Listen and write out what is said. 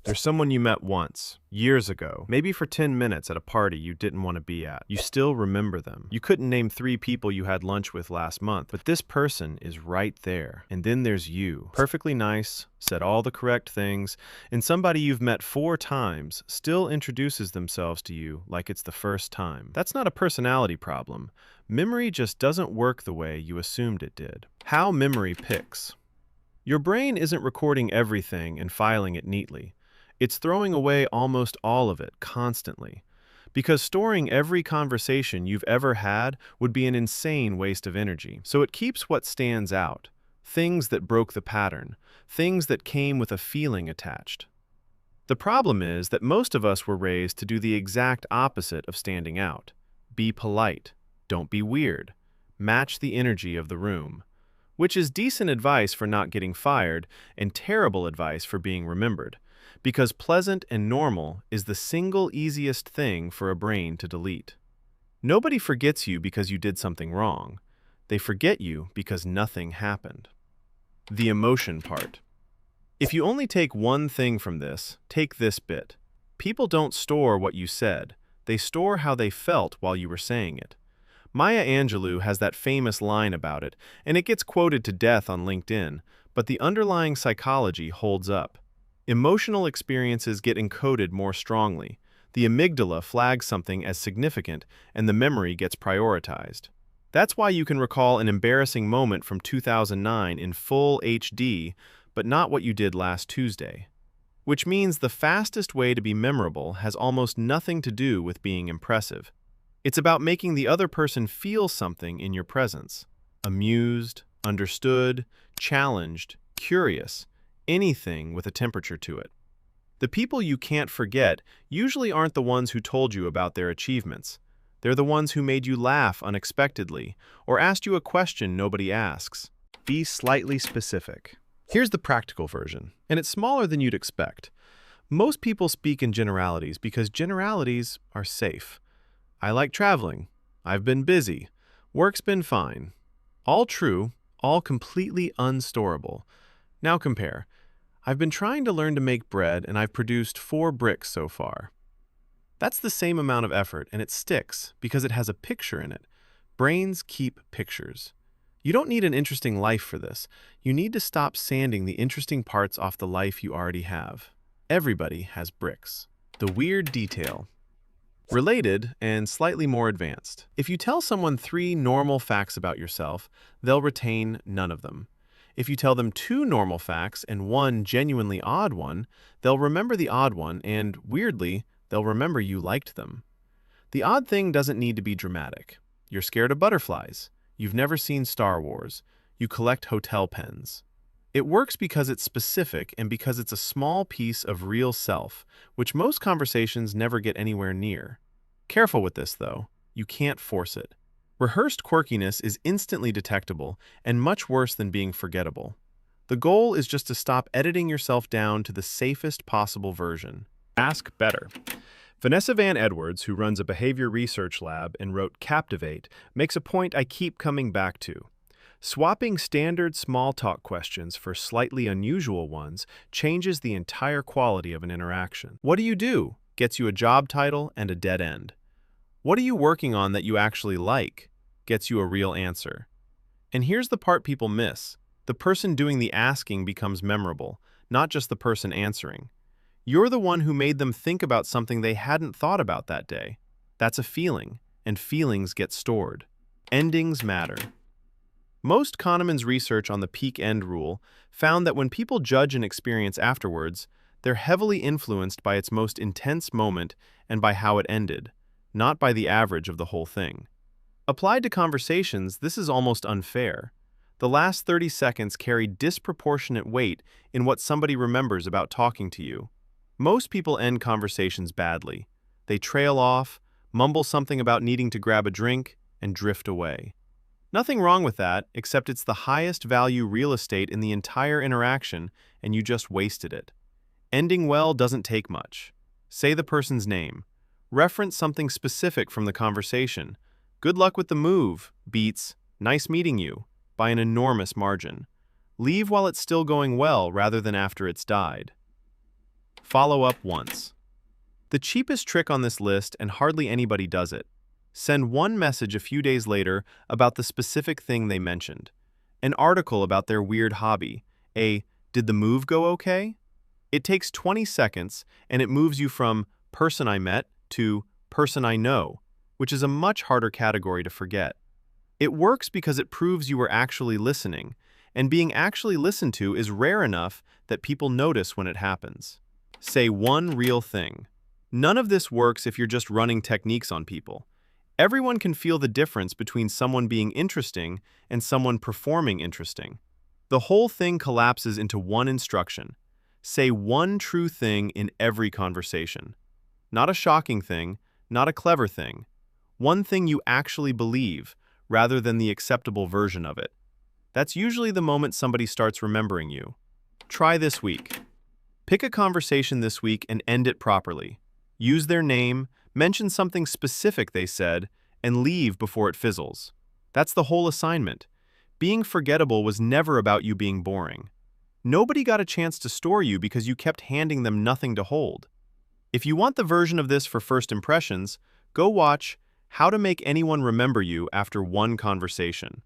There's someone you met once, years ago, maybe for 10 minutes at a party you didn't want to be at. You still remember them. You couldn't name 3 people you had lunch with last month, but this person is right there. And then there's you. Perfectly nice, said all the correct things, and somebody you've met 4 times still introduces themselves to you like it's the first time. That's not a personality problem. Memory just doesn't work the way you assumed it did. How memory picks. Your brain isn't recording everything and filing it neatly. It's throwing away almost all of it constantly. Because storing every conversation you've ever had would be an insane waste of energy. So it keeps what stands out. Things that broke the pattern. Things that came with a feeling attached. The problem is that most of us were raised to do the exact opposite of standing out. Be polite. Don't be weird. Match the energy of the room. Which is decent advice for not getting fired and terrible advice for being remembered. Because pleasant and normal is the single easiest thing for a brain to delete. Nobody forgets you because you did something wrong. They forget you because nothing happened. The emotion part. If you only take one thing from this, take this bit. People don't store what you said. They store how they felt while you were saying it. Maya Angelou has that famous line about it, and it gets quoted to death on LinkedIn, but the underlying psychology holds up. Emotional experiences get encoded more strongly. The amygdala flags something as significant, and the memory gets prioritized. That's why you can recall an embarrassing moment from 2009 in full HD, but not what you did last Tuesday. Which means the fastest way to be memorable has almost nothing to do with being impressive. It's about making the other person feel something in your presence. Amused, understood, challenged, curious. Anything with a temperature to it. The people you can't forget usually aren't the ones who told you about their achievements. They're the ones who made you laugh unexpectedly or asked you a question nobody asks. Be slightly specific. Here's the practical version, and it's smaller than you'd expect. Most people speak in generalities because generalities are safe. I like traveling. I've been busy. Work's been fine. All true, all completely unstorable. Now compare. I've been trying to learn to make bread and I've produced 4 bricks so far. That's the same amount of effort and it sticks because it has a picture in it. Brains keep pictures. You don't need an interesting life for this. You need to stop sanding the interesting parts off the life you already have. Everybody has bricks. The weird detail. Related and slightly more advanced. If you tell someone 3 normal facts about yourself, they'll retain none of them. If you tell them 2 normal facts and 1 genuinely odd one, they'll remember the odd one and, weirdly, they'll remember you liked them. The odd thing doesn't need to be dramatic. You're scared of butterflies. You've never seen Star Wars. You collect hotel pens. It works because it's specific and because it's a small piece of real self, which most conversations never get anywhere near. Careful with this, though. You can't force it. Rehearsed quirkiness is instantly detectable and much worse than being forgettable. The goal is just to stop editing yourself down to the safest possible version. Ask better. Vanessa Van Edwards, who runs a behavior research lab and wrote Captivate, makes a point I keep coming back to. Swapping standard small talk questions for slightly unusual ones changes the entire quality of an interaction. What do you do? Gets you a job title and a dead end. What are you working on that you actually like? Gets you a real answer. And here's the part people miss. The person doing the asking becomes memorable, not just the person answering. You're the one who made them think about something they hadn't thought about that day. That's a feeling, and feelings get stored. Endings matter. Most Kahneman's research on the peak-end rule found that when people judge an experience afterwards, they're heavily influenced by its most intense moment and by how it ended, not by the average of the whole thing. Applied to conversations, this is almost unfair. The last 30 seconds carry disproportionate weight in what somebody remembers about talking to you. Most people end conversations badly. They trail off, mumble something about needing to grab a drink, and drift away. Nothing wrong with that, except it's the highest value real estate in the entire interaction, and you just wasted it. Ending well doesn't take much. Say the person's name. Reference something specific from the conversation. Good luck with the move beats nice meeting you by an enormous margin. Leave while it's still going well rather than after it's died. Follow up once. The cheapest trick on this list, and hardly anybody does it. Send one message a few days later about the specific thing they mentioned. An article about their weird hobby. Did the move go okay? It takes 20 seconds, and it moves you from person I met to person I know, which is a much harder category to forget. It works because it proves you were actually listening, and being actually listened to is rare enough that people notice when it happens. Say one real thing. None of this works if you're just running techniques on people. Everyone can feel the difference between someone being interesting and someone performing interesting. The whole thing collapses into one instruction. Say one true thing in every conversation. Not a shocking thing, not a clever thing. One thing you actually believe, rather than the acceptable version of it. That's usually the moment somebody starts remembering you. Try this week. Pick a conversation this week and end it properly. Use their name, mention something specific they said, and leave before it fizzles. That's the whole assignment. Being forgettable was never about you being boring. Nobody got a chance to store you because you kept handing them nothing to hold. If you want the version of this for first impressions, go watch How to Make Anyone Remember You After One Conversation.